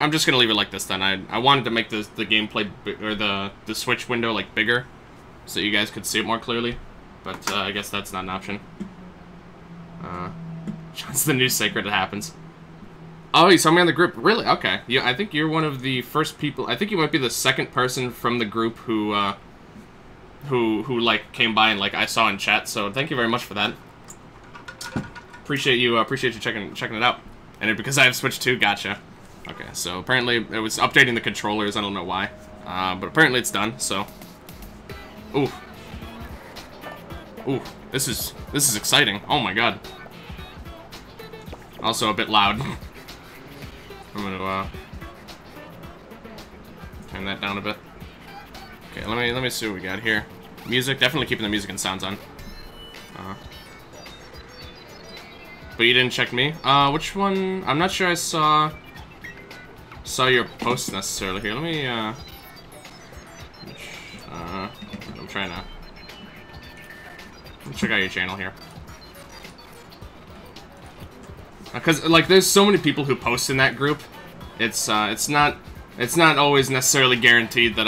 I'm just gonna leave it like this then. I wanted to make the gameplay or the Switch window like bigger, so you guys could see it more clearly. But I guess that's not an option. It's the new secret that happens. Oh, you saw me on the group. Really? Okay. Yeah, I think you're one of the first people. I think you might be the second person from the group who like came by and like I saw in chat. So thank you very much for that. Appreciate you checking it out. And because I have Switch 2, gotcha. Okay, so apparently it was updating the controllers. I don't know why, but apparently it's done. So, ooh, this is exciting. Oh my god. Also a bit loud. I'm gonna turn that down a bit. Okay, let me see what we got here. Music, definitely keeping the music and sounds on. But you didn't check me. Which one? I'm not sure I saw your post necessarily here. Let me I'm trying to check out your channel here. Because like there's so many people who post in that group. It's not always necessarily guaranteed that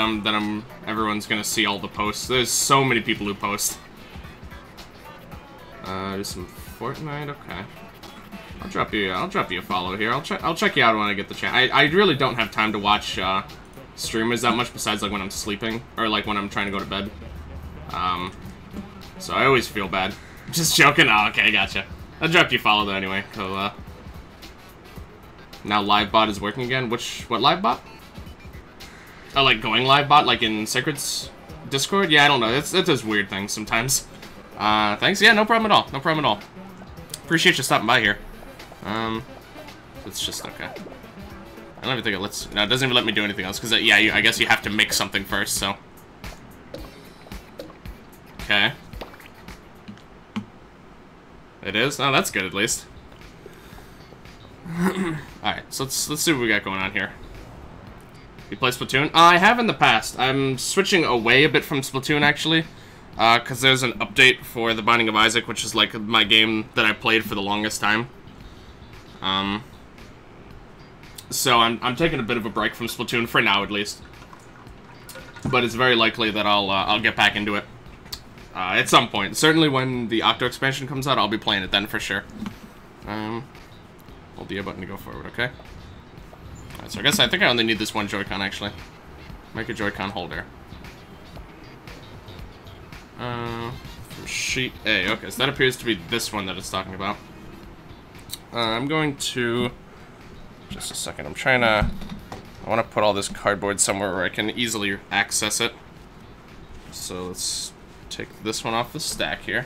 everyone's gonna see all the posts. There's so many people who post. There's some Fortnite. Okay, I'll drop you a follow here. I'll check you out when I get the chance. I really don't have time to watch streamers that much besides like when I'm sleeping or like when I'm trying to go to bed. So I always feel bad. Just joking. Oh, okay, gotcha. I'll drop you a follow though anyway. So now LiveBot is working again. What LiveBot? Oh, like going LiveBot like in Secrets Discord? Yeah, I don't know. It does weird things sometimes. Thanks. Yeah, no problem at all. No problem at all. Appreciate you stopping by here. It's just okay. I don't even think it lets. No, it doesn't even let me do anything else because yeah, I guess you have to make something first. So okay, it is. Oh, that's good at least. All right, so let's see what we got going on here. You play Splatoon? I have in the past. I'm switching away a bit from Splatoon actually. Because there's an update for The Binding of Isaac, which is like my game that I played for the longest time. So I'm taking a bit of a break from Splatoon for now, at least. But it's very likely that I'll get back into it at some point. Certainly when the Octo expansion comes out, I'll be playing it then for sure. Hold the A button to go forward, okay? Alright, so I think I only need this one Joy-Con actually. Make a Joy-Con holder. From sheet A. Okay, so that appears to be this one that it's talking about. I'm going to... Just a second, I want to put all this cardboard somewhere where I can easily access it. So let's take this one off the stack here.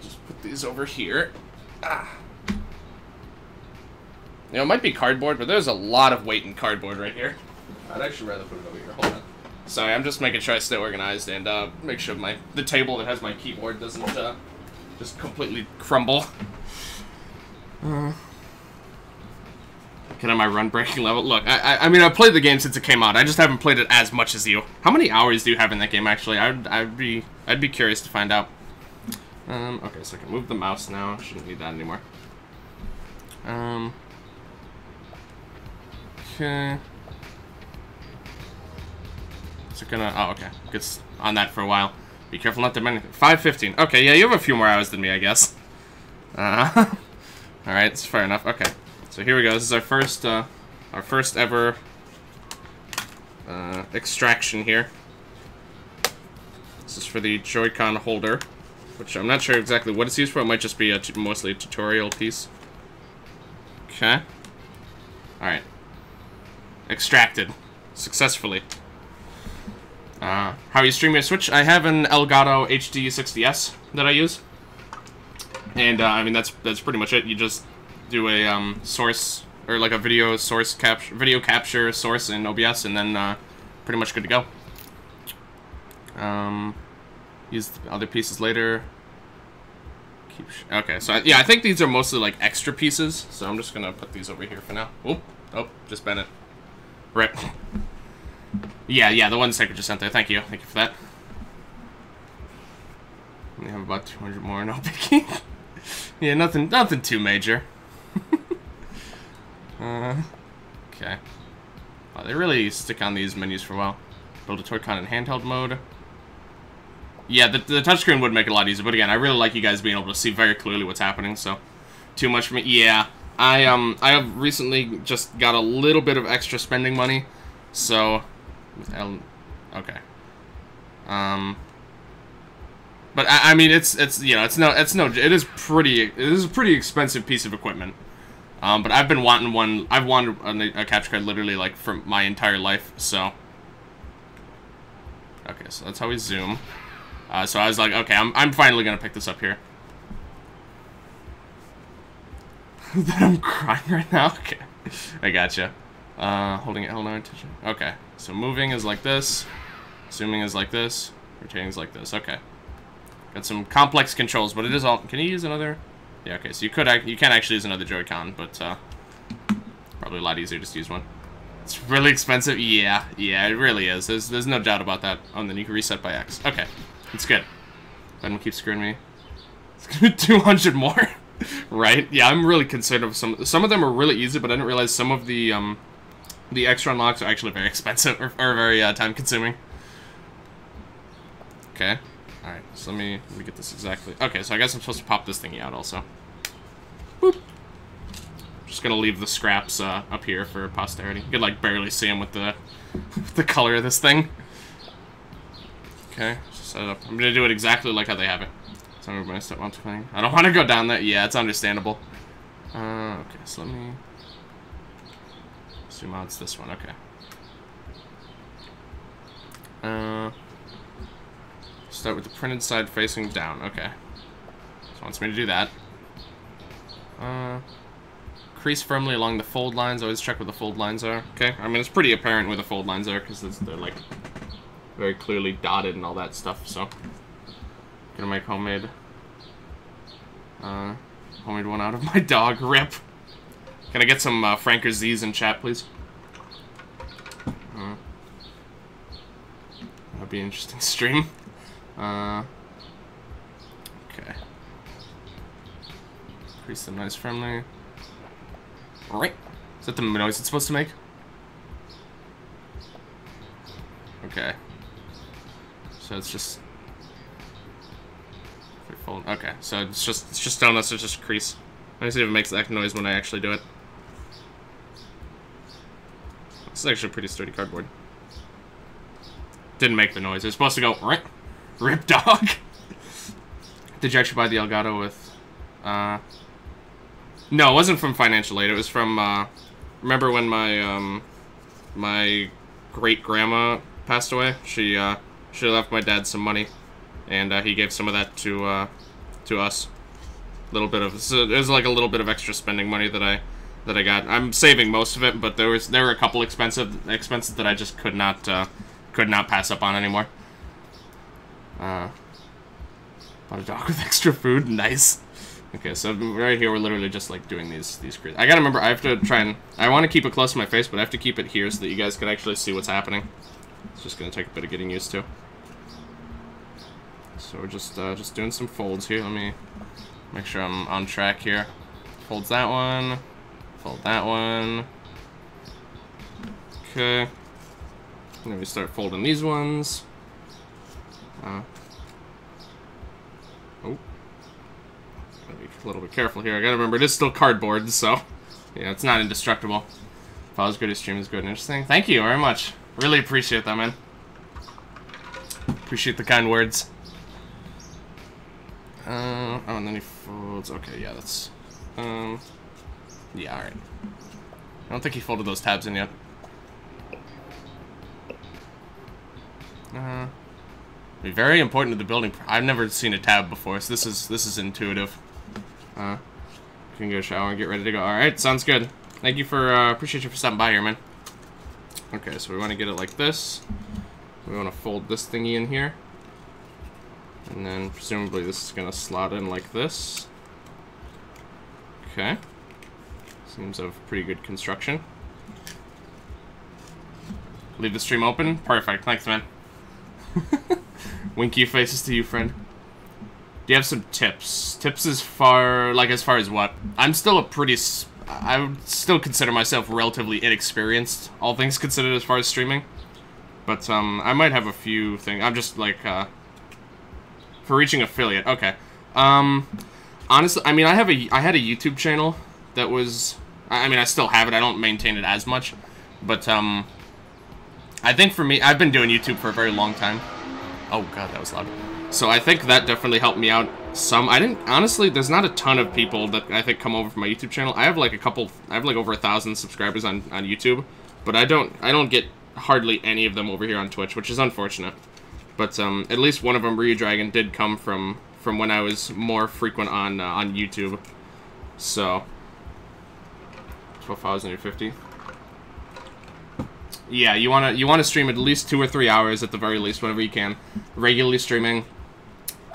Just put these over here. Ah. You know, it might be cardboard, but there's a lot of weight in cardboard right here. I'd actually rather put it over here. Hold on. Sorry, I'm just making sure I stay organized and make sure the table that has my keyboard doesn't just completely crumble. Get on my run breaking level. Look, I mean I've played the game since it came out. I just haven't played it as much as you. How many hours do you have in that game actually? I'd be curious to find out. Okay, so I can move the mouse now. I shouldn't need that anymore. Okay. Is it gonna... Oh, okay. Gets on that for a while. Be careful not to do anything. 5:15. Okay, yeah, you have a few more hours than me, I guess. Alright, it's fair enough. Okay. So here we go. This is our first ever extraction here. This is for the Joy-Con holder, which I'm not sure exactly what it's used for. It might just be mostly a tutorial piece. Okay. Alright. Extracted. Successfully. How are you streaming your Switch? I have an Elgato HD 60S that I use. And, I mean, that's pretty much it. You just do a, source, or like a video capture source in OBS, and then, pretty much good to go. Use the other pieces later. Okay, so, yeah, I think these are mostly, like, extra pieces, so I'm just gonna put these over here for now. Oh, just bent it. Rip. Yeah, the one Sacred just sent there. Thank you for that. We have about 200 more, no biggie. Yeah, nothing too major. Okay. Oh, they really stick on these menus for a while. Build a Toycon in handheld mode. Yeah, the touchscreen would make it a lot easier, but again, I really like you guys being able to see very clearly what's happening, so... Too much for me? Yeah. I have recently just got a little bit of extra spending money, so... Okay. But I mean, it is a pretty expensive piece of equipment. But I've been wanting I've wanted a capture card literally, like, for my entire life, so... Okay, so that's how we zoom. So I was like, okay, I'm finally gonna pick this up here. That I'm crying right now? Okay. I gotcha. Holding it, held no attention. Okay, so moving is like this. Zooming is like this. Rotating is like this. Okay. Got some complex controls, but it is all... Can you use another... Yeah, okay, so you can actually use another Joy-Con, but probably a lot easier just to use one. It's really expensive. Yeah, it really is. There's no doubt about that. Oh, and then you can reset by X. Okay, it's good. Let him keep screwing me. It's gonna be 200 more, right? Yeah, I'm really concerned of some of them are really easy, but I didn't realize some of the extra unlocks are actually very expensive or very time-consuming. Okay. All right. So let me get this exactly. Okay, so I guess I'm supposed to pop this thingy out also. Boop. Just gonna leave the scraps up here for posterity. You could like barely see them with the the color of this thing. Okay, just set it up. I'm gonna do it exactly like how they have it. So I'm gonna start multiplying. I don't want to go down that. Yeah, it's understandable. Okay, so let me zoom out. It's this one. Okay. Start with the printed side facing down. Okay. So it wants me to do that. Crease firmly along the fold lines. Always check where the fold lines are. Okay. I mean, it's pretty apparent where the fold lines are because they're like very clearly dotted and all that stuff. So, gonna make homemade one out of my dog. Rip. Can I get some Franker Z's in chat, please? That'd be an interesting stream. Okay. Crease them nice firmly. Alright. Is that the noise it's supposed to make? Okay. So it's just... Okay, so it's just telling us to just crease. Let me see if it makes that noise when I actually do it. This is actually pretty sturdy cardboard. Didn't make the noise. It's supposed to go... Rip dog. Did you actually buy the Elgato with... No, it wasn't from financial aid. It was from, remember when my, my great-grandma passed away? She left my dad some money, and, he gave some of that to us. Little bit of... So it was like a little bit of extra spending money that I got. I'm saving most of it, but there were a couple expenses that I just could not pass up on anymore. Bought a dog with extra food. Nice. Okay, so right here we're literally just like doing these creases. I gotta remember, I have to try and... I want to keep it close to my face, but I have to keep it here so that you guys can actually see what's happening. It's just gonna take a bit of getting used to. So we're just doing some folds here. Let me make sure I'm on track here. Folds that one. Fold that one. Okay. And then we start folding these ones. Oh. Gotta be a little bit careful here. I gotta remember, it is still cardboard, so... Yeah, it's not indestructible. If I was good, his stream is good and interesting. Thank you very much. Really appreciate that, man. Appreciate the kind words. Oh, and then he folds... Okay, yeah, that's... Yeah, alright. I don't think he folded those tabs in yet. Be very important to the building. I've never seen a tab before, so this is intuitive. Can go shower and get ready to go. Alright, sounds good. Thank you for, appreciate you for stopping by here, man. Okay, so we want to get it like this. We want to fold this thingy in here. And then, presumably, this is going to slot in like this. Okay. Seems of pretty good construction. Leave the stream open? Perfect, thanks, man. Winky faces to you, friend. Do you have some tips? Tips as far as what? I'm still a pretty I would still consider myself relatively inexperienced, all things considered, as far as streaming. But, I might have a few things. I'm just, like, for reaching affiliate. Okay. Honestly, I mean, I had a YouTube channel that was... I mean, I still have it. I don't maintain it as much. But, I think for me, I've been doing YouTube for a very long time. Oh, God, that was loud. So I think that definitely helped me out some. I didn't... Honestly, there's not a ton of people that I think come over from my YouTube channel. I have, like, over 1,000 subscribers on YouTube. But I don't get hardly any of them over here on Twitch, which is unfortunate. But, at least one of them, Ryu Dragon, did come from when I was more frequent on YouTube. So... 12,050. Yeah, you wanna stream at least 2 or 3 hours at the very least, whenever you can. Regularly streaming.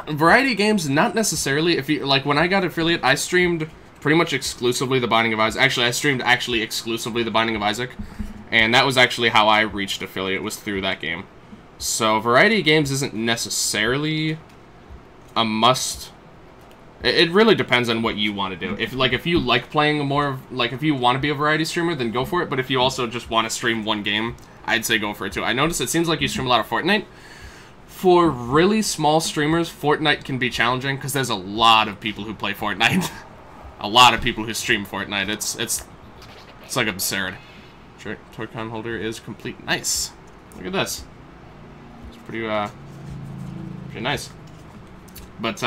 Variety games, not necessarily. If you like, when I got affiliate, I streamed pretty much exclusively The Binding of Isaac. Actually, I streamed exclusively The Binding of Isaac, and that was actually how I reached affiliate, was through that game. So variety games isn't necessarily a must. It really depends on what you want to do. If you like playing more, like if you want to be a variety streamer, then go for it. But if you also just want to stream one game, I'd say go for it too. I noticed it seems like you stream a lot of Fortnite. For really small streamers, Fortnite can be challenging because there's a lot of people who play Fortnite. A lot of people who stream Fortnite. It's like absurd. Toycon holder is complete. Nice. Look at this. It's pretty nice. But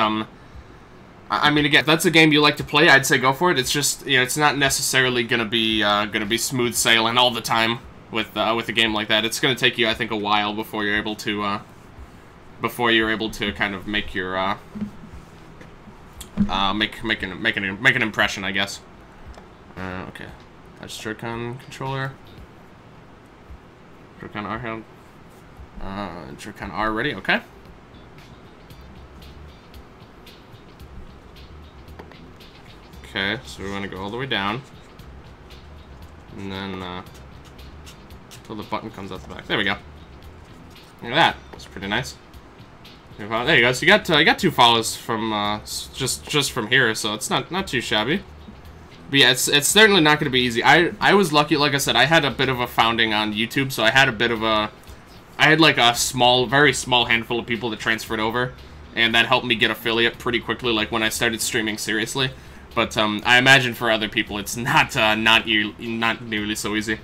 I mean, again, if that's a game you like to play, I'd say go for it. It's just, you know, it's not necessarily gonna be smooth sailing all the time with a game like that. It's gonna take you, I think, a while before you're able to kind of make your make an impression, I guess. Okay, that's Joycon controller. Joycon R held. Joycon R ready. Okay. Okay, so we want to go all the way down, and then until the button comes out the back. There we go. Look at that. That's pretty nice. There you go. So you got 2 follows from just from here, so it's not too shabby. But yeah, it's certainly not going to be easy. I was lucky, like I said, I had a bit of a founding on YouTube, so I had like a very small handful of people that transferred over, and that helped me get affiliate pretty quickly. Like when I started streaming seriously. But I imagine for other people, it's not nearly so easy.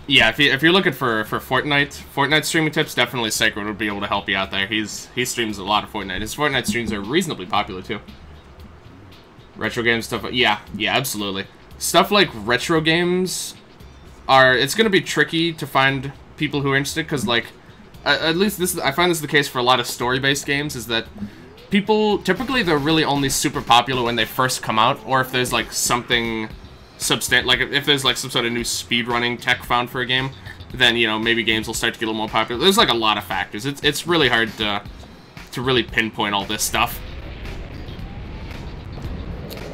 Yeah, if you're looking for Fortnite streaming tips, definitely Sacred would be able to help you out there. He streams a lot of Fortnite. His Fortnite streams are reasonably popular too. Retro games stuff, yeah, absolutely. Stuff like retro games it's gonna be tricky to find people who are interested, because like at least I find this is the case for a lot of story-based games, is that people, typically, they're really only super popular when they first come out, or if there's, like, something like, if there's, like, some sort of new speedrunning tech found for a game, then, you know, maybe games will start to get a little more popular. There's, like, a lot of factors. It's really hard to really pinpoint all this stuff.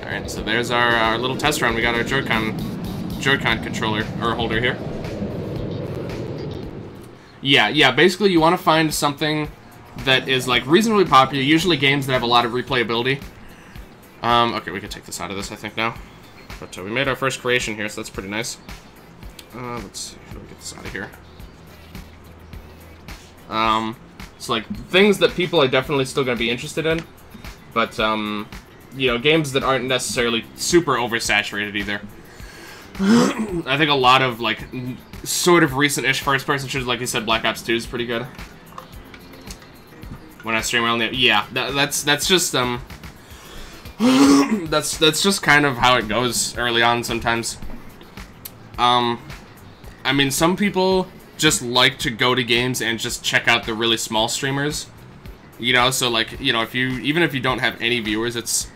Alright, so there's our little test run. We got our Joycon controller, or holder here. Yeah, basically, you want to find something that is, like, reasonably popular, usually games that have a lot of replayability. Okay, we can take this out of this, I think, now. But we made our first creation here, so that's pretty nice. Let's see, how do we get this out of here? So, like, things that people are definitely still going to be interested in, but, you know, games that aren't necessarily super oversaturated either. I think a lot of, like, sort of recent-ish first-person shooters, like you said, Black Ops 2 is pretty good. When I stream around the... Yeah, that's just, that's just kind of how it goes early on sometimes. I mean, some people just like to go to games and just check out the really small streamers. You know, so, like, you know, even if you don't have any viewers, it's...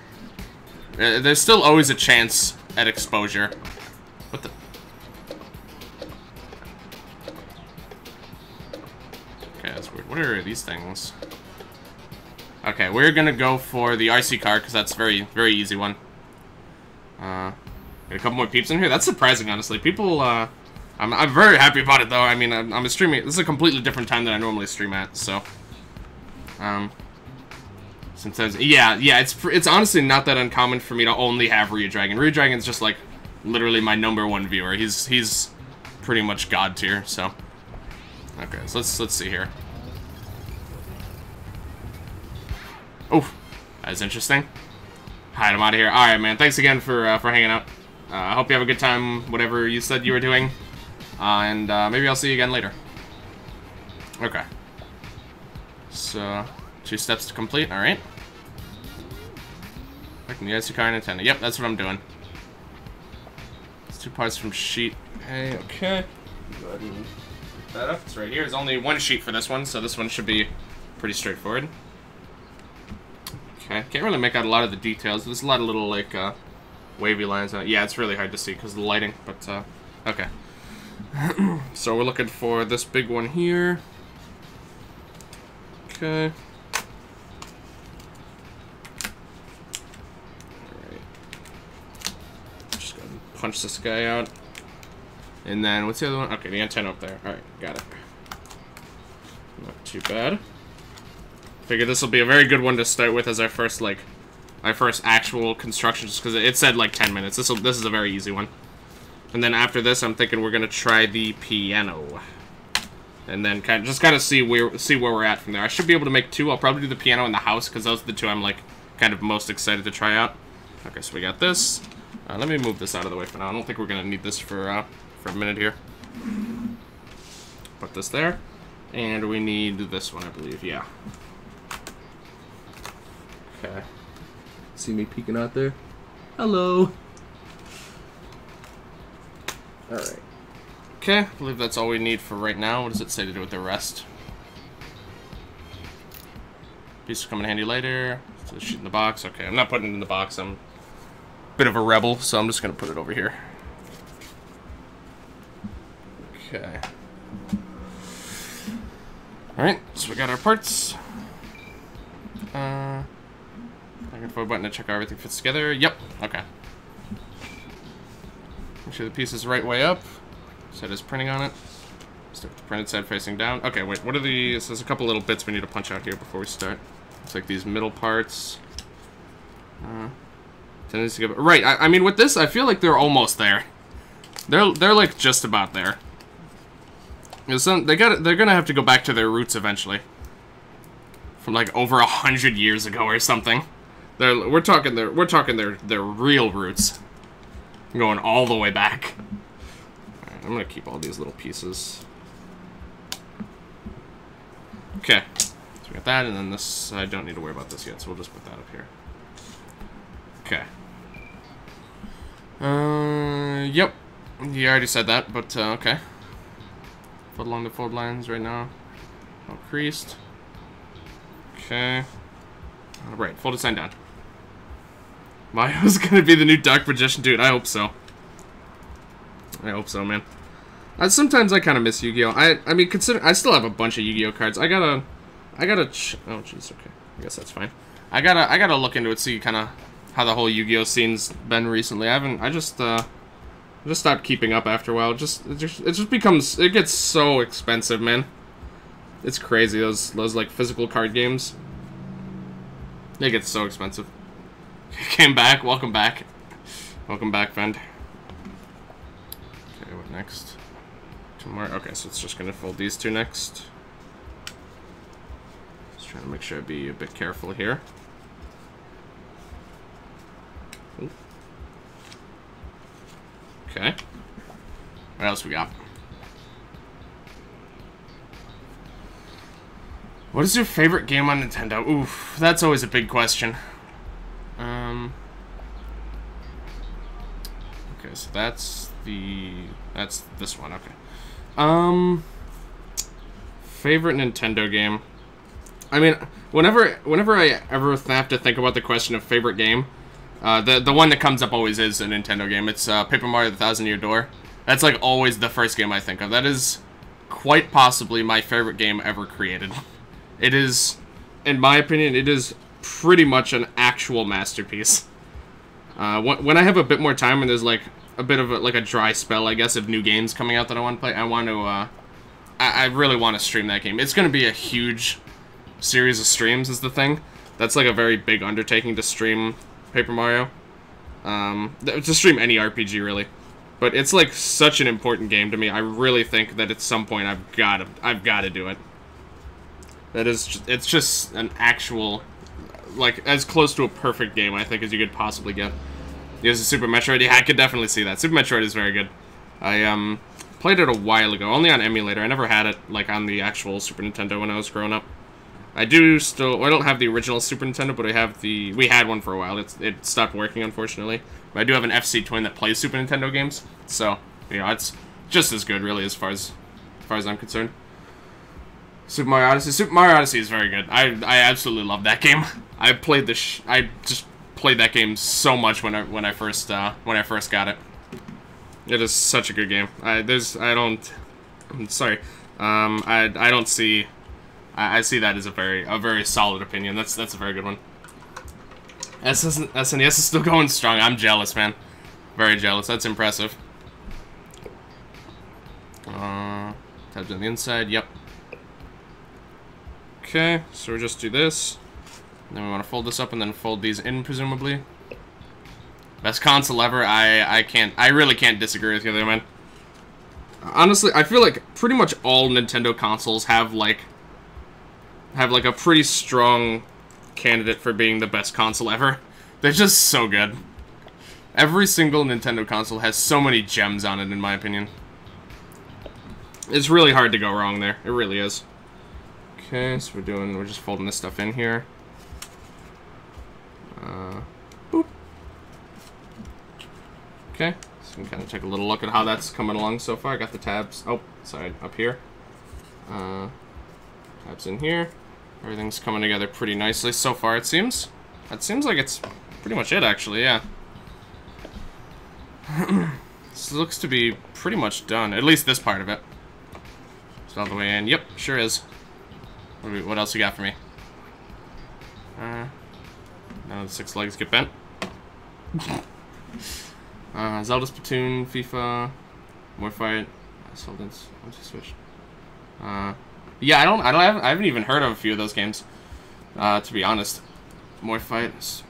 there's still always a chance at exposure. What the... Okay, that's weird. What are these things? Okay, we're gonna go for the RC car, because that's a very easy one. Got a couple more peeps in here. That's surprising, honestly. People, I'm very happy about it, though. I mean, I'm streaming. This is a completely different time than I normally stream at, so. Sometimes, yeah, it's honestly not that uncommon for me to only have Ryu Dragon. Ryu Dragon's just like literally my #1 viewer. He's pretty much god tier. So, okay, so let's see here. Oh, that's interesting. Alright, I'm out of here. Alright, man. Thanks again for hanging out. I hope you have a good time, whatever you said you were doing. And maybe I'll see you again later. Okay. So, 2 steps to complete. Alright. Picking the RC Car Nintendo. Yep, that's what I'm doing. It's 2 parts from sheet A. Okay. Go ahead and pick that up. It's right here. There's only 1 sheet for this one, so this one should be pretty straightforward. Okay, can't really make out a lot of the details. There's a lot of little, like, wavy lines on it. Yeah, it's really hard to see because of the lighting, but, okay. So we're looking for this big one here. Okay. Alright. Just go ahead and punch this guy out. And then, what's the other one? Okay, the antenna up there. Alright, got it. Not too bad. Figure this will be a very good one to start with as our first, like, actual construction, just because it said, like, 10 minutes. This is a very easy one. And then after this, I'm thinking we're going to try the piano. And then kind of see where we're at from there. I should be able to make 2. I'll probably do the piano and the house, because those are the 2 I'm, like, kind of most excited to try out. Okay, so we got this. Let me move this out of the way for now. I don't think we're going to need this for a minute here. Put this there. And we need this one, I believe. Yeah. Okay. See me peeking out there? Hello. Alright. Okay, I believe that's all we need for right now. What does it say to do with the rest? Piece will come in handy later. So sheet in the box. Okay, I'm not putting it in the box. I'm a bit of a rebel, so I'm just going to put it over here. Okay. Alright, so we got our parts. I can forward button to check how everything fits together. Yep, okay. Make sure the piece is the right way up. So it is printing on it. Stick with the printed side facing down. Okay, wait, what are these? There's a couple little bits we need to punch out here before we start. It's like these middle parts. Tendency to go, right, I mean, with this, I feel like they're almost there. They're like just about there. They're gonna have to go back to their roots eventually. From like over 100 years ago or something. We're talking their real roots. Going all the way back. Alright, I'm gonna keep all these little pieces. Okay. So we got that, and then this, I don't need to worry about this yet, so we'll just put that up here. Okay. Yep. You already said that, but, okay. Fold along the fold lines right now. All creased. Okay. Alright, fold it sign down. Mayo's gonna be the new Dark Magician, dude. I hope so. I hope so, man. Sometimes I kind of miss Yu-Gi-Oh. I mean, consider I still have a bunch of Yu-Gi-Oh cards. I gotta. Oh, jeez. Okay. I guess that's fine. I gotta look into it, see kind of how the whole Yu-Gi-Oh scene's been recently. I just stopped keeping up after a while. It just becomes, it gets so expensive, man. It's crazy. Those like physical card games. They get so expensive. Came back. Welcome back. Welcome back, friend. Okay, what next? 2 more. Okay, so it's just gonna fold these 2 next. Just trying to make sure I be a bit careful here. Ooh. Okay. What else we got? What is your favorite game on Nintendo? Oof, that's always a big question. Okay, so that's this one, okay. Favorite Nintendo game? I mean, whenever I ever have to think about the question of favorite game, the one that comes up always is a Nintendo game. It's Paper Mario: The Thousand Year Door. That's like always the first game I think of. That is quite possibly my favorite game ever created. It is, in my opinion, it is pretty much an actual masterpiece. When I have a bit more time and there's like a bit of a dry spell, I guess, of new games coming out that I want to play, I really want to stream that game. It's going to be a huge series of streams is the thing. That's like a very big undertaking to stream Paper Mario. To stream any RPG, really. But it's like such an important game to me. I really think that at some point I've got to do it. It's just an actual, like, as close to a perfect game, I think, as you could possibly get. There's a Super Metroid. Yeah, I could definitely see that. Super Metroid is very good. I played it a while ago, only on emulator. I never had it like on the actual Super Nintendo when I was growing up. I don't have the original Super Nintendo, but we had one for a while. It stopped working, unfortunately. But I do have an FC Twin that plays Super Nintendo games, so you know it's just as good, really, as far as I'm concerned. Super Mario Odyssey. Super Mario Odyssey is very good. I absolutely love that game. I just played that game so much when I first got it. It is such a good game. I see that as a very solid opinion. That's a very good one. SNES is still going strong. I'm jealous, man. Very jealous. That's impressive. Tabs on the inside. Yep. Okay, so we'll just do this. And then we want to fold this up and then fold these in, presumably. Best console ever. I really can't disagree with you there, man. Honestly, I feel like pretty much all Nintendo consoles have like a pretty strong candidate for being the best console ever. They're just so good. Every single Nintendo console has so many gems on it, in my opinion. It's really hard to go wrong there. It really is. Okay, so we're just folding this stuff in here. Boop. Okay, so we can kind of take a little look at how that's coming along so far. I got the tabs. Oh, sorry, up here. Tabs in here. Everything's coming together pretty nicely so far, it seems. That seems like it's pretty much it, actually, yeah. This looks to be pretty much done, at least this part of it. It's all the way in. Yep, sure is. What else you got for me? Now the 6 legs get bent. Zelda, Splatoon, FIFA, Warfight, Assaultants, Switch. Yeah, I haven't even heard of a few of those games, to be honest. Warfight.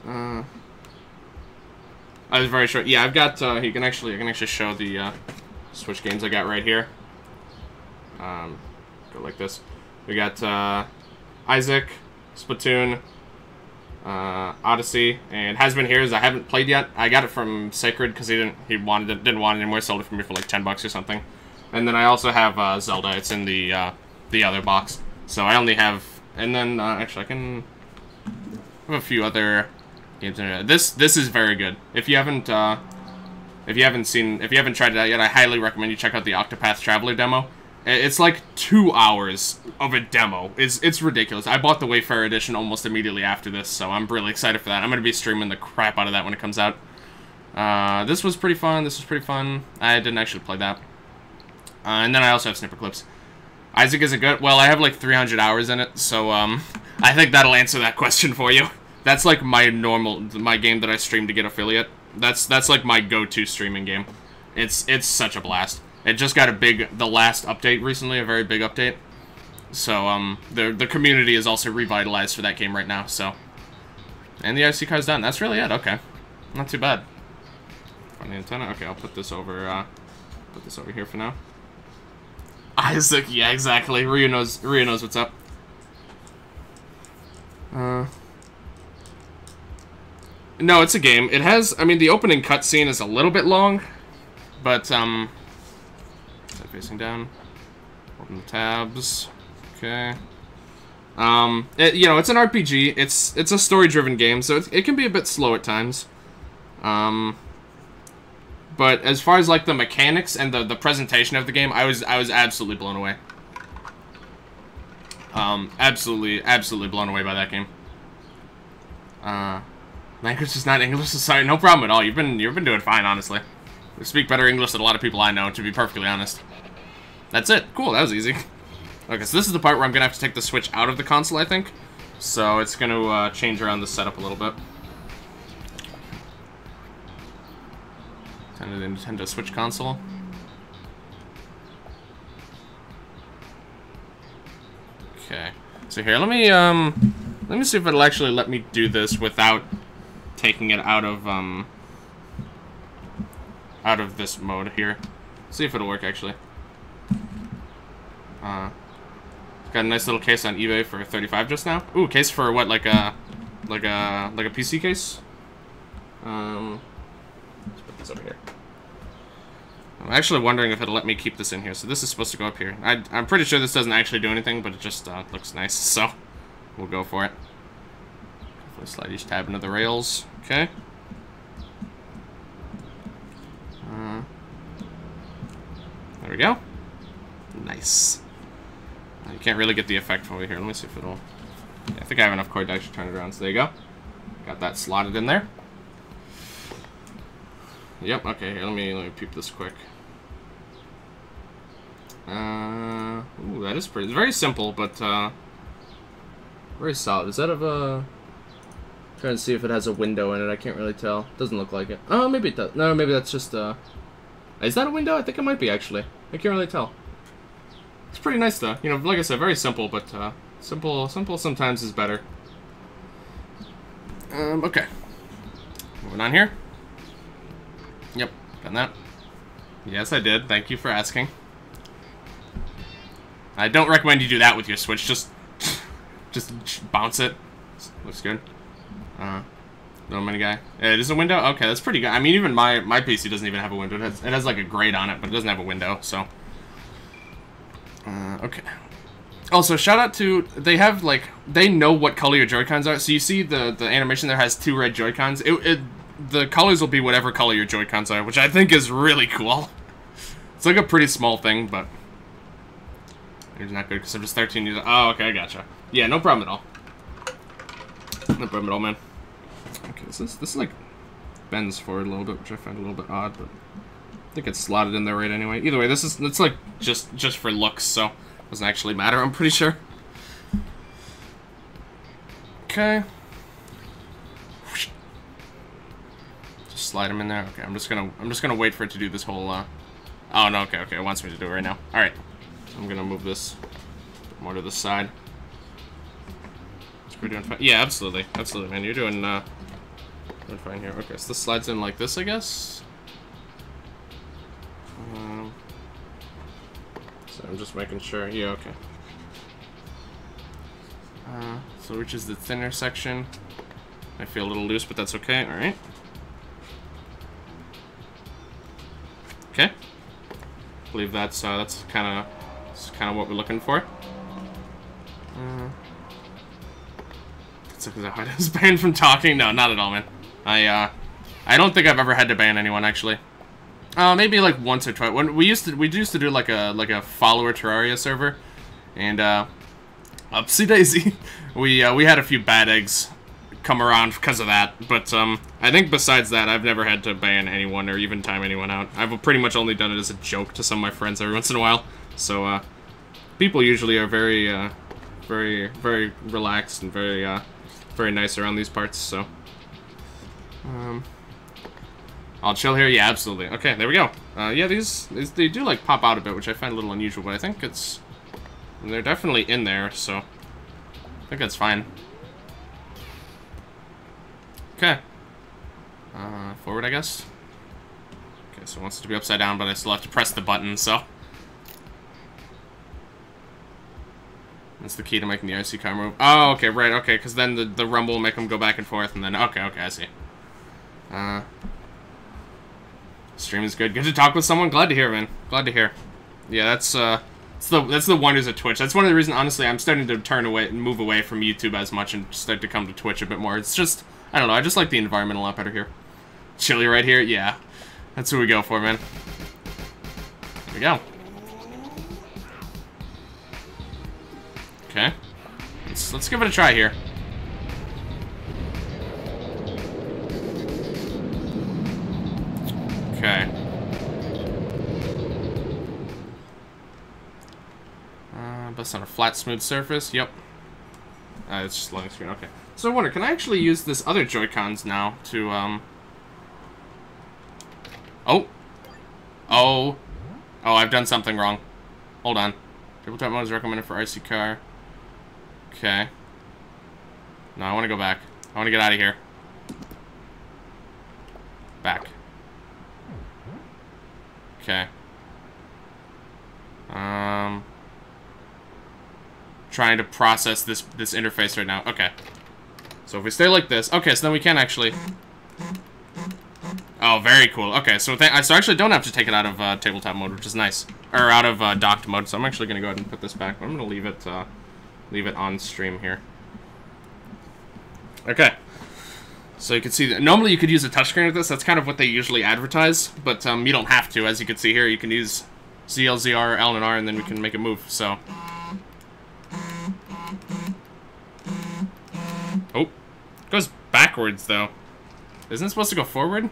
I was very short. Yeah, I've got. I can actually show the Switch games I got right here. Go like this. We got Isaac, Splatoon, Odyssey, and Has Been Here's I haven't played yet. I got it from Sacred because he didn't want it anymore. Sold it for me for like $10 or something. And then I also have Zelda. It's in the other box. So I only have. And then actually I can have a few other games in there. This is very good. If you haven't tried it out yet, I highly recommend you check out the Octopath Traveler demo. It's like 2 hours of a demo. It's ridiculous. I bought the Wayfarer edition almost immediately after this, so I'm really excited for that. I'm going to be streaming the crap out of that when it comes out. This was pretty fun. This was pretty fun. I didn't actually play that. And then I also have Snipper Clips. Isaac isn't good. Well, I have like 300 hours in it, so I think that'll answer that question for you. That's like my game that I stream to get affiliate. That's like my go-to streaming game. It's such a blast. It just got the last update recently, a very big update. So, the community is also revitalized for that game right now, so. And the RC car's done. That's really it, okay. Not too bad. On the antenna, okay, I'll put this over here for now. Isaac, yeah, exactly. Ryu knows what's up. No, it's a game. It has, I mean, the opening cutscene is a little bit long, but, facing down. Open the tabs. Okay. You know, it's an RPG. It's a story-driven game, so it can be a bit slow at times. But as far as like the mechanics and the presentation of the game, I was absolutely blown away. Absolutely blown away by that game. Language is not English. Sorry, no problem at all. You've been doing fine, honestly. You speak better English than a lot of people I know, to be perfectly honest. That's it. Cool, that was easy. Okay, so this is the part where I'm going to have to take the Switch out of the console, I think. So it's going to change around the setup a little bit. Kind of the Nintendo Switch console. Okay. So here, let me Let me see if it'll actually let me do this without taking it out of this mode here. See if it'll work actually. Got a nice little case on eBay for 35 just now. Ooh, case for what? Like a PC case. Let's put this over here. I'm actually wondering if it'll let me keep this in here. So this is supposed to go up here. I'm pretty sure this doesn't actually do anything, but it just looks nice. So we'll go for it. Hopefully slide each tab into the rails. Okay. There we go. Nice. You can't really get the effect from over here. Let me see if it'll... Yeah, I think I have enough cord to actually turn it around. So there you go. Got that slotted in there. Yep, okay, here, let me peep this quick. Ooh, that is pretty... It's very simple, but, very solid. Is that of a... Trying to see if it has a window in it. I can't really tell. Doesn't look like it. Oh, maybe it does. No, maybe that's just, Is that a window? I think it might be, actually. I can't really tell. It's pretty nice, though. You know, like I said, very simple, but, simple sometimes is better. Okay. Moving on here. Yep, done that. Yes, I did. Thank you for asking. I don't recommend you do that with your Switch. Just bounce it. Looks good. No mini guy. It is a window? Okay, that's pretty good. I mean, even my PC doesn't even have a window. It has like a grate on it, but it doesn't have a window, so... okay. Also, shout out to... They have, like... They know what color your Joy-Cons are. So you see the animation there has 2 red Joy-Cons. The colors will be whatever color your Joy-Cons are, which I think is really cool. It's like a pretty small thing, but... It's not good because I'm just 13 years old. Oh, okay, I gotcha. Yeah, no problem at all. No problem at all, man. Okay, this is like... bends forward a little bit, which I find a little bit odd, but... I think it's slotted in there right anyway. Either way, it's like just for looks, so... It doesn't actually matter, I'm pretty sure. Okay. Just slide them in there. Okay, I'm just gonna wait for it to do this whole oh no, okay, it wants me to do it right now. Alright. I'm gonna move this more to the side. We're doing fine. Yeah, absolutely. Absolutely, man. You're doing fine here. Okay, so this slides in like this, I guess. So I'm just making sure. Yeah, okay. So which is the thinner section? I feel a little loose, but that's okay. All right. Okay. I believe that's kind of what we're looking for. Is that why I was banned from talking? No, not at all, man. I don't think I've ever had to ban anyone actually. Maybe like once or twice. When we used to do like a follower Terraria server, and upsy daisy, we had a few bad eggs come around because of that. But I think besides that, I've never had to ban anyone or even time anyone out. I've pretty much only done it as a joke to some of my friends every once in a while. So people usually are very very relaxed and very nice around these parts. So I'll chill here. Yeah, absolutely. Okay, there we go. Yeah, these they do like pop out a bit, which I find a little unusual, but I think they're definitely in there, so I think that's fine. Okay. Forward, I guess. Okay, so it wants it to be upside down, but I still have to press the button, so that's the key to making the RC car move. Oh, okay, right, okay, because then the rumble will make them go back and forth, and then okay, I see. Stream is good. Good to talk with someone. Glad to hear, man. Glad to hear. Yeah, that's the wonders of Twitch. That's one of the reasons, honestly, I'm starting to turn away and move away from YouTube as much and start to come to Twitch a bit more. It's just, I don't know, I just like the environment a lot better here. Chilly right here? Yeah. That's what we go for, man. There we go. Okay. Let's give it a try here. Okay. Best on a flat, smooth surface. Yep. It's just loading screen. Okay. So I wonder, can I actually use this other Joy-Cons now to, Oh! Oh! Oh, I've done something wrong. Hold on. Tabletop mode is recommended for RC car. Okay. No, I want to go back. I want to get out of here. Back. Okay. Trying to process this interface right now. Okay. So if we stay like this, okay, so then we can actually. Oh, very cool. Okay, so I actually don't have to take it out of tabletop mode, which is nice, or out of docked mode. So I'm actually gonna go ahead and put this back. I'm gonna leave it on stream here. Okay. So you can see that normally you could use a touchscreen with this. That's kind of what they usually advertise, but you don't have to. As you can see here, you can use ZL, ZR, L, and R, and then we can make it move. So. Oh, it goes backwards though. Isn't it supposed to go forward?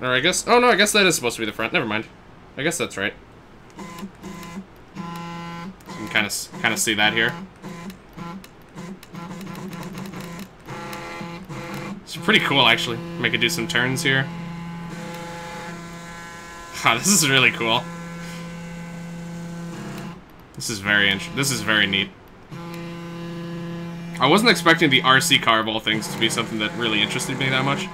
Or I guess. Oh no, I guess that is supposed to be the front. Never mind. I guess that's right. You can kind of see that here. It's pretty cool actually. Make it do some turns here. Wow, this is really cool. This is very neat. I wasn't expecting the RC car of all things to be something that really interested me that much.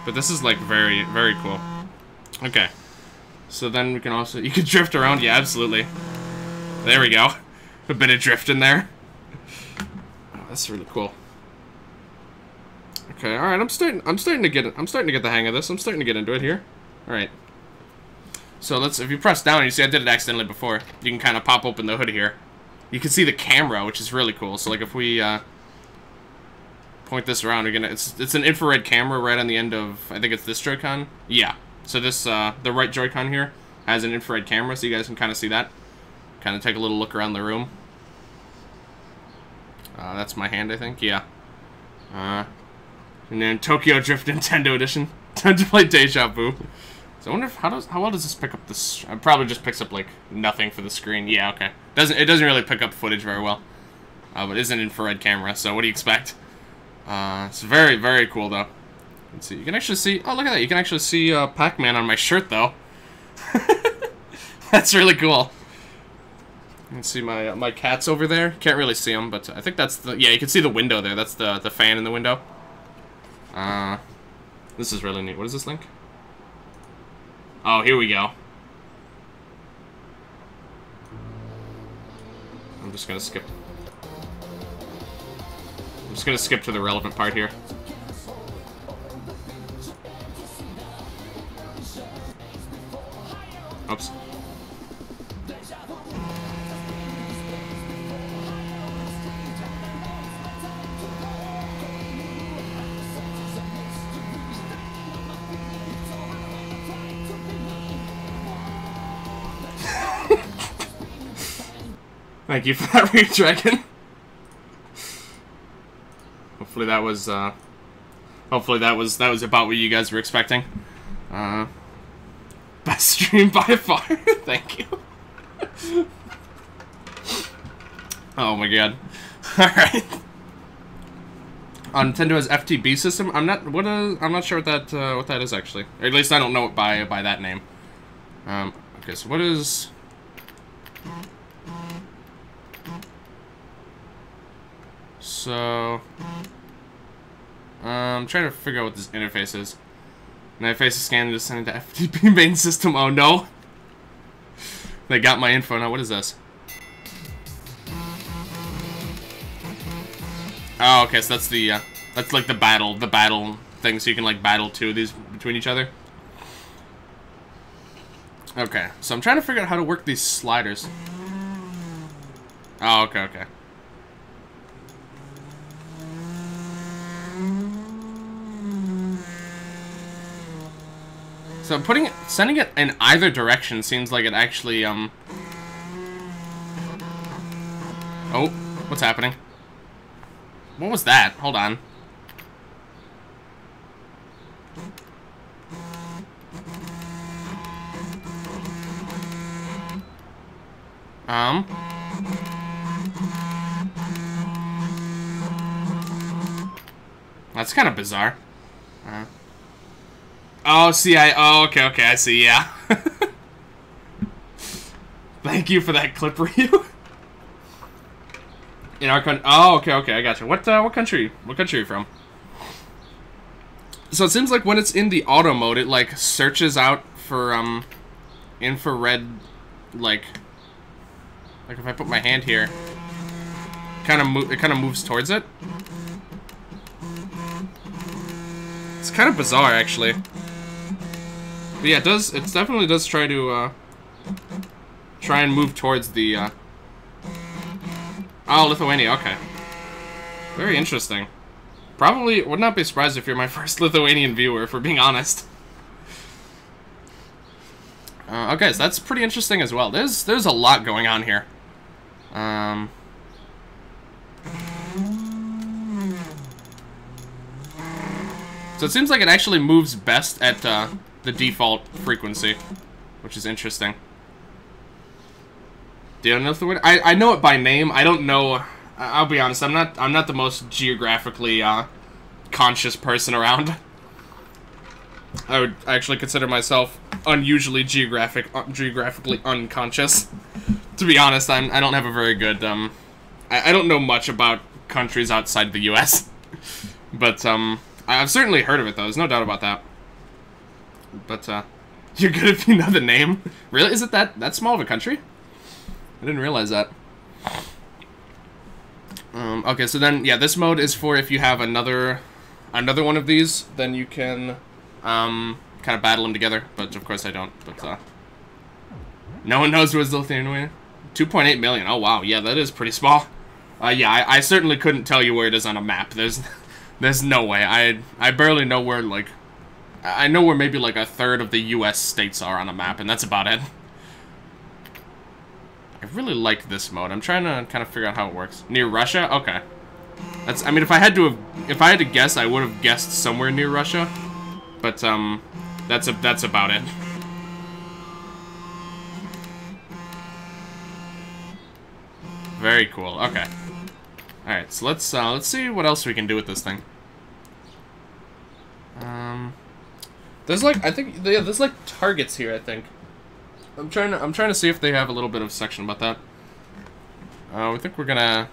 But this is like very, very cool. Okay. So then we can also, you can drift around, yeah, absolutely. There we go. A bit of drift in there. Oh, that's really cool. Okay, alright, I'm starting to get the hang of this. I'm starting to get into it here. Alright. So if you press down, you see I did it accidentally before. You can kind of pop open the hood here. You can see the camera, which is really cool. So like if we point this around, it's an infrared camera right on the end of, I think it's this Joycon. Yeah. So this the right Joycon here has an infrared camera, so you guys can kind of see that. Kind of take a little look around the room. That's my hand, I think. Yeah. And then Tokyo Drift Nintendo Edition. Time to play Deja Vu. So I wonder if how well does this pick up this? It probably just picks up like nothing for the screen. Yeah, okay. It doesn't really pick up footage very well. But it is an infrared camera, so what do you expect? It's very, very cool though. Let's see. You can actually see. Oh, look at that! You can actually see Pac-Man on my shirt though. That's really cool. You can see my cats over there. Can't really see them, but I think that's the. Yeah, you can see the window there. That's the fan in the window. This is really neat. What is this link? Oh, here we go. I'm just gonna skip. I'm just gonna skip to the relevant part here. Oops. Thank you for that, Rear Dragon. Hopefully that was about what you guys were expecting. Best stream by far. Thank you. Oh my god. Alright. Nintendo has FTB system. I'm not sure what that is actually. Or at least I don't know it by that name. Okay, so what is So, I'm trying to figure out what this interface is. Interface is scanned to send it to FTP main system. Oh no! They got my info now. What is this? Oh, okay. So that's like the battle thing. So you can like battle two of these between each other. Okay. So I'm trying to figure out how to work these sliders. Oh, okay, okay. So sending it in either direction seems like it actually, Oh, what's happening? What was that? Hold on. That's kind of bizarre. Oh, see, oh, okay, I see, yeah. Thank you for that clip review. In our country. Oh, okay, I gotcha. What country? What country are you from? So it seems like when it's in the auto mode, it like searches out for infrared, like if I put my hand here, it kind of moves towards it. It's kind of bizarre, actually. But yeah, it definitely does try to try and move towards the oh, Lithuania, okay. Very interesting. Probably would not be surprised if you're my first Lithuanian viewer, if we're being honest. Okay, so that's pretty interesting as well. There's a lot going on here. So it seems like it actually moves best at the default frequency, which is interesting. Do you know Lithuania? I know it by name. I don't know. I'll be honest. I'm not the most geographically conscious person around. I would actually consider myself unusually geographically unconscious. To be honest, I don't have a very good I don't know much about countries outside the U.S. But I've certainly heard of it though. There's no doubt about that. But you're good if you know the name. Really? Is it that small of a country? I didn't realize that. Okay, so then yeah, this mode is for if you have another one of these, then you can kind of battle them together. But of course I don't. But no one knows where's the Lithuania. 2.8 million. Oh wow, yeah, that is pretty small. Yeah, I certainly couldn't tell you where it is on a map. There's no way. I barely know where, like, I know where maybe like a third of the U.S. states are on a map, and that's about it. I really like this mode. I'm trying to kind of figure out how it works. Near Russia? Okay. I mean, if I had to guess, I would have guessed somewhere near Russia. But that's about it. Very cool. Okay. All right. So let's see what else we can do with this thing. There's like, I think, yeah, there's like targets here, I think. I'm trying to see if they have a little bit of section about that. I think we're gonna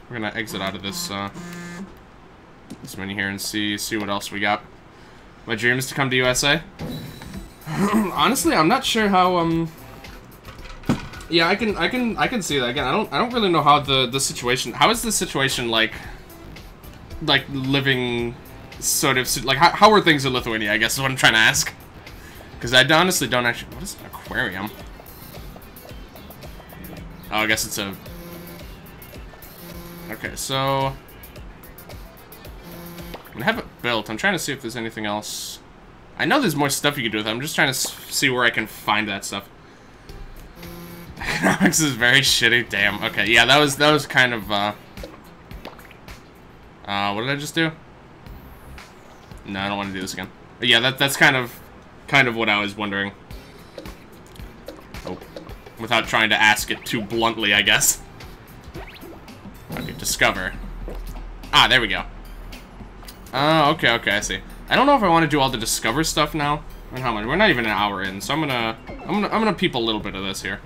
exit out of this this menu here and see what else we got. My dream is to come to USA. Honestly, I'm not sure how yeah, I can see that again. I don't really know how the situation. How is the situation like living sort of like how are things in Lithuania? I guess is what I'm trying to ask. Because I honestly don't actually. What is an aquarium? Oh, I guess it's a. Okay, so I'm gonna have it built. I'm trying to see if there's anything else. I know there's more stuff you can do with it. I'm just trying to see where I can find that stuff. Economics is very shitty. Damn. Okay. Yeah, that was kind of. What did I just do? No, I don't want to do this again. But yeah, that's kind of what I was wondering. Oh, without trying to ask it too bluntly, I guess. Okay, discover. Ah, there we go. Okay, I see. I don't know if I want to do all the discover stuff now. And how much? We're not even an hour in, so I'm gonna peep a little bit of this here.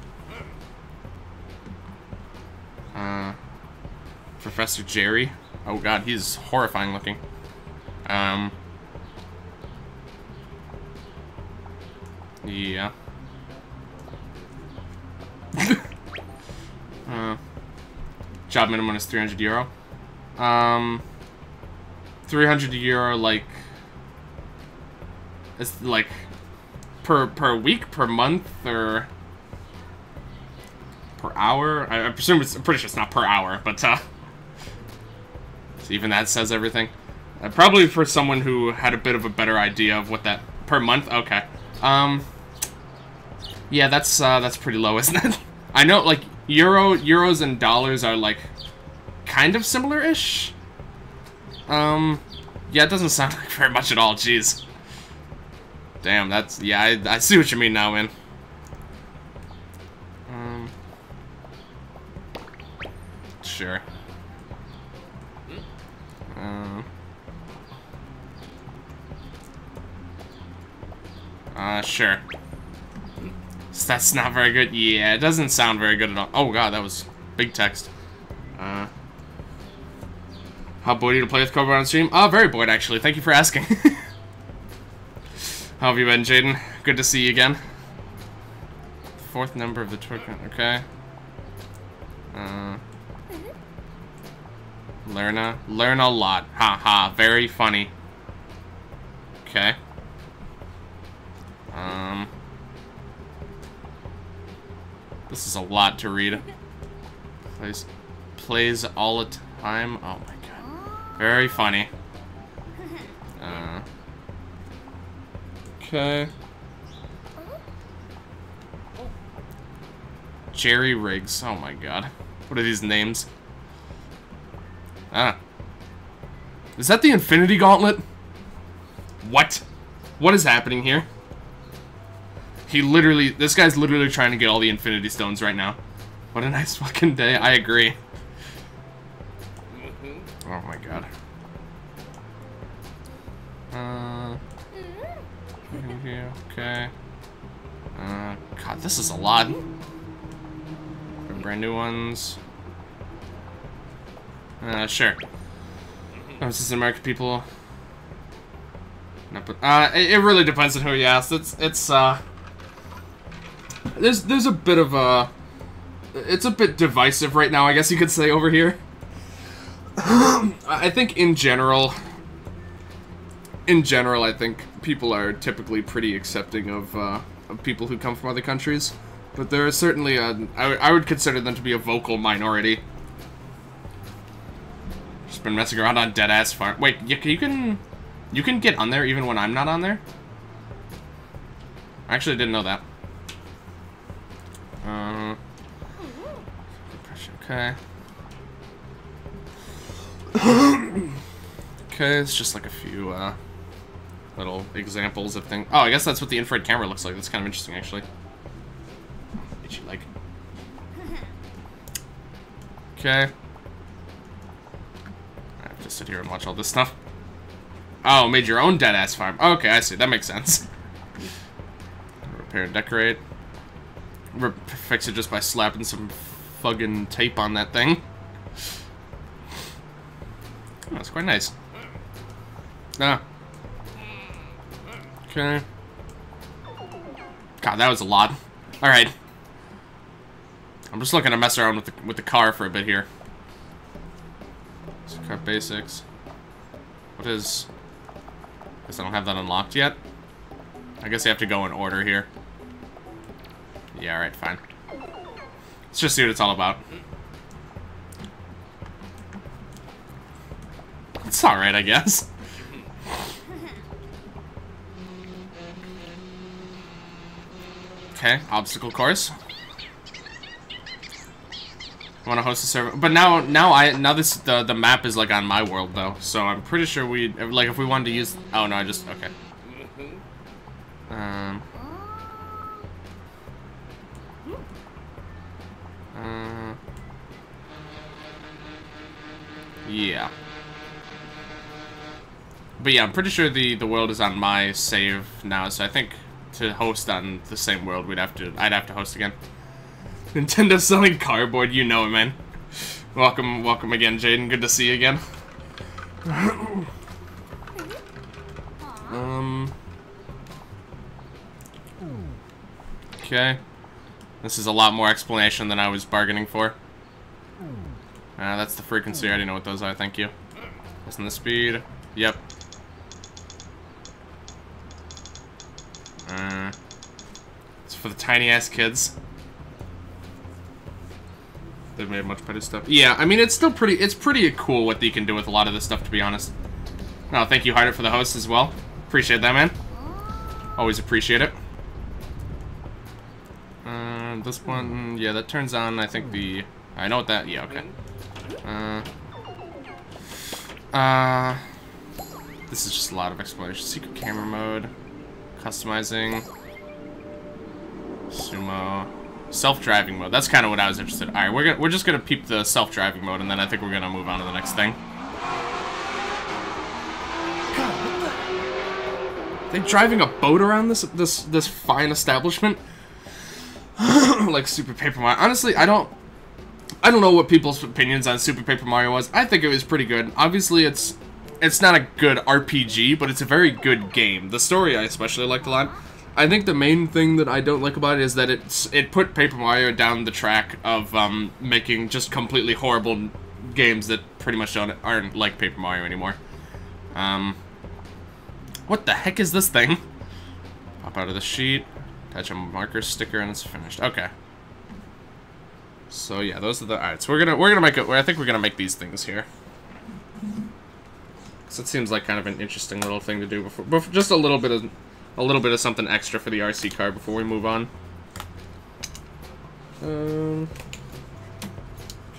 Professor Jerry. Oh god, he's horrifying looking. Yeah. Job minimum is 300 euro. 300 euro, like, it's like per week, per month, or per hour. I presume I'm pretty sure it's not per hour, but so even that says everything. Probably for someone who had a bit of a better idea of what that per month. Okay. Yeah, that's pretty low, isn't it? I know, like, euros and dollars are, like, kind of similar-ish. Yeah, it doesn't sound like very much at all, jeez. Damn, that's, yeah, I see what you mean now, man. Sure. Sure. That's not very good. Yeah, it doesn't sound very good at all. Oh god, that was big text. How bored to play with Cobra on stream? Very bored, actually. Thank you for asking. How have you been, Jaden? Good to see you again. Fourth number of the Toycon. Okay. Learn a lot. Ha. Very funny. Okay. This is a lot to read. Plays all the time. Oh my god. Very funny. Okay. Jerry Riggs. Oh my god. What are these names? Is that the Infinity Gauntlet? What? What is happening here? This guy's literally trying to get all the Infinity Stones right now. What a nice fucking day. I agree. Oh my god. Okay. God, this is a lot. Brand new ones. Sure. This is American people. No, but, it really depends on who you ask. There's a bit of a... It's a bit divisive right now, I guess you could say, over here. I think in general, I think people are typically pretty accepting of people who come from other countries. But there is certainly I would consider them to be a vocal minority. Just been messing around on Deadass Farm. Wait, you can get on there even when I'm not on there? I actually didn't know that. Okay. Okay, it's just like a few little examples of things. Oh, I guess that's what the infrared camera looks like. That's kind of interesting, actually. Did you like? Okay. I have to sit here and watch all this stuff. Oh, made your own dead-ass farm. Okay, I see. That makes sense. Repair and decorate. Fix it just by slapping some fucking tape on that thing. Oh, that's quite nice. Ah. Okay. God, that was a lot. Alright. I'm just looking to mess around with the car for a bit here. So car basics. What is... Guess I don't have that unlocked yet. I guess you have to go in order here. Yeah, alright, fine. Let's just see what it's all about. It's alright, I guess. Okay, obstacle course. I want to host a server, but now the map is like on my world though, so I'm pretty sure if we wanted to use. Oh no, okay. Yeah. But yeah, I'm pretty sure the world is on my save now, so I think to host on the same world I'd have to host again. Nintendo selling cardboard, you know it, man. Welcome again, Jaden. Good to see you again. Okay. This is a lot more explanation than I was bargaining for. That's the frequency. I already know what those are. Thank you. Listen to the speed. Yep. It's for the tiny ass kids. They've made much better stuff. Yeah, I mean, it's pretty cool what they can do with a lot of this stuff, to be honest. No, thank you, Harder, for the host as well. Appreciate that, man. Always appreciate it. This one, yeah, that turns on, I think, I know what that, yeah, okay. This is just a lot of exploration. Secret camera mode. Customizing. Sumo. Self-driving mode. That's kind of what I was interested in. Alright, we're just gonna peep the self-driving mode, and then I think we're gonna move on to the next thing. They driving a boat around this fine establishment? Like Super Paper Mario. Honestly, I don't know what people's opinions on Super Paper Mario was. I think it was pretty good. Obviously, it's not a good RPG, but it's a very good game. The story I especially liked a lot. I think the main thing that I don't like about it is that it put Paper Mario down the track of making just completely horrible games that pretty much aren't like Paper Mario anymore. What the heck is this thing? Pop out of the sheet, attach a marker sticker, and it's finished. Okay. So yeah, those are the. All right, so we're gonna make it. I think we're gonna make these things here. So it seems like kind of an interesting little thing to do before just a little bit of something extra for the RC car before we move on.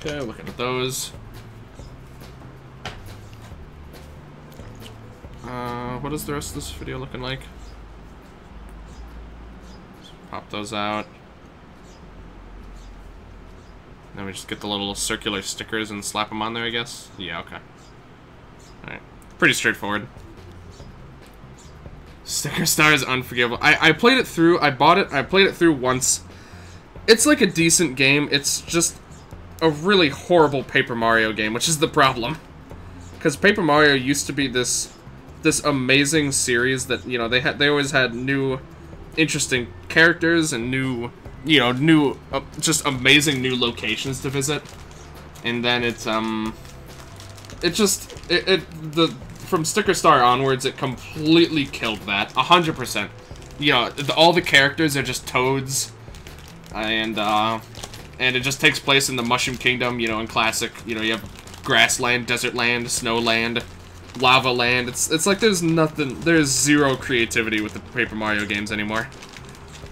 Okay, looking at those. What is the rest of this video looking like? Just pop those out. Then we just get the little circular stickers and slap them on there, I guess? Yeah, okay. Alright. Pretty straightforward. Sticker Star is unforgivable. I played it through, I played it through once. It's like a decent game, it's just a really horrible Paper Mario game, which is the problem. Because Paper Mario used to be this amazing series that, you know, they always had new, interesting characters and new, you know, just amazing new locations to visit. And then from Sticker Star onwards, it completely killed that, 100%. You know, all the characters are just toads, and it just takes place in the Mushroom Kingdom, you know, in classic, you know, you have grassland, desert land, snow land, lava land. It's like there's zero creativity with the Paper Mario games anymore.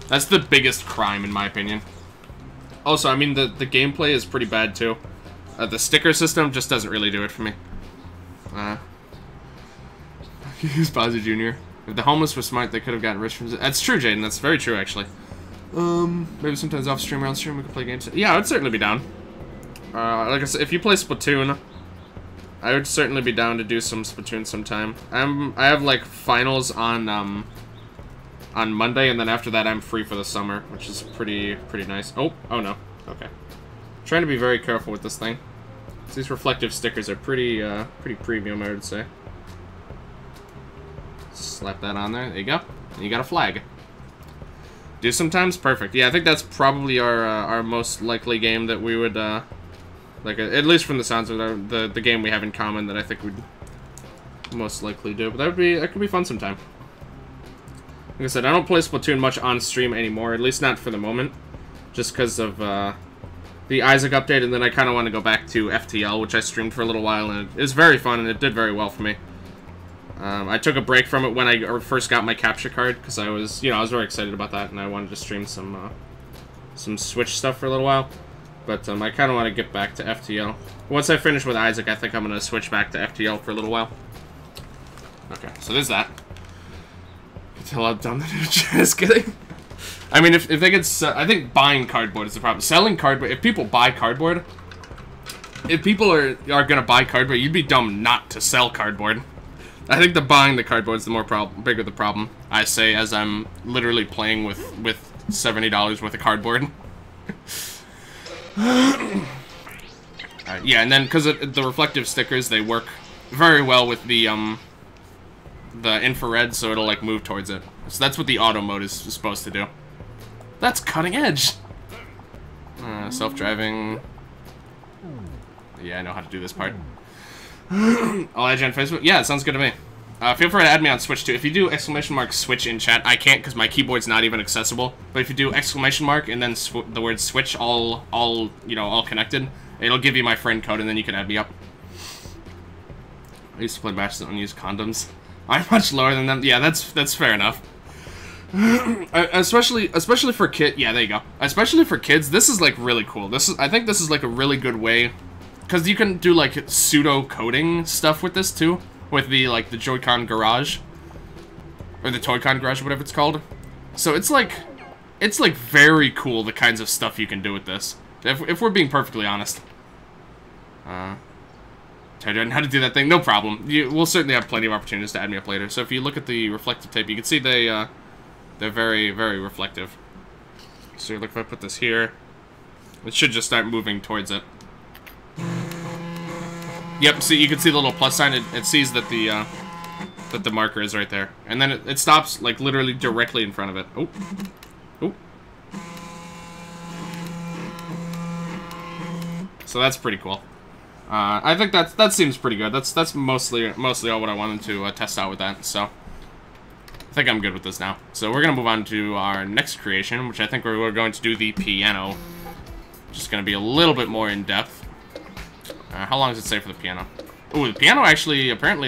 That's the biggest crime, in my opinion. Also, I mean, the gameplay is pretty bad, too. The sticker system just doesn't really do it for me. Use Bowser Jr. If the homeless were smart, they could have gotten rich from it. That's true, Jaden. That's very true, actually. Maybe sometimes off stream or on stream we could play games. Yeah, I would certainly be down. Like I said, if you play Splatoon, I would certainly be down to do some Splatoon sometime. I have like finals on Monday, and then after that I'm free for the summer, which is pretty nice. Oh no. Okay. Trying to be very careful with this thing. These reflective stickers are pretty premium, I would say. Slap that on there. There you go. And you got a flag. Do sometimes? Perfect. Yeah, I think that's probably our most likely game that we would, like, at least from the sounds of it, the game we have in common that I think we'd most likely do. But that could be fun sometime. Like I said, I don't play Splatoon much on stream anymore, at least not for the moment. Just because of, the Isaac update, and then I kind of want to go back to FTL, which I streamed for a little while, and it was very fun, and it did very well for me. I took a break from it when I first got my capture card, because I was very excited about that, and I wanted to stream some Switch stuff for a little while. But I kind of want to get back to FTL. Once I finish with Isaac, I think I'm going to switch back to FTL for a little while. Okay, so there's that. Until I'm done, just kidding. I mean, if they could, I think buying cardboard is the problem. Selling cardboard, if people buy cardboard, if people are gonna buy cardboard, you'd be dumb not to sell cardboard. I think buying the cardboard is the bigger the problem. I say as I'm literally playing with $70 worth of cardboard. Alright, yeah, and then because the reflective stickers, they work very well with the infrared, so it'll like move towards it. So that's what the auto mode is supposed to do. That's cutting edge. Self-driving. Yeah, I know how to do this part. I'll add you on Facebook. Yeah, it sounds good to me. Feel free to add me on Switch too. If you do !Switch in chat, I can't because my keyboard's not even accessible. But if you do ! And then the word Switch all connected, it'll give you my friend code, and then you can add me up. I used to play matches on unused condoms. I'm much lower than them. Yeah, that's fair enough. Especially for kids. Yeah, there you go. Especially for kids, this is like really cool. I think this is like a really good way, because you can do like pseudo coding stuff with this too, with the Joycon Garage, or the Toycon Garage, whatever it's called. So it's like very cool the kinds of stuff you can do with this. If we're being perfectly honest. I don't know how to do that thing. No problem. We'll certainly have plenty of opportunities to add me up later. So if you look at the reflective tape, you can see they're very, very reflective. So look, if I put this here, it should just start moving towards it. Yep, see, you can see the little plus sign. It sees that the marker is right there. And then it stops, like, literally directly in front of it. Oh. Oh. So that's pretty cool. I think that seems pretty good. That's mostly all what I wanted to test out with that. So I think I'm good with this now. So we're gonna move on to our next creation, which I think we're going to do the piano. Just gonna be a little bit more in depth. How long does it say for the piano? Oh, the piano actually apparently is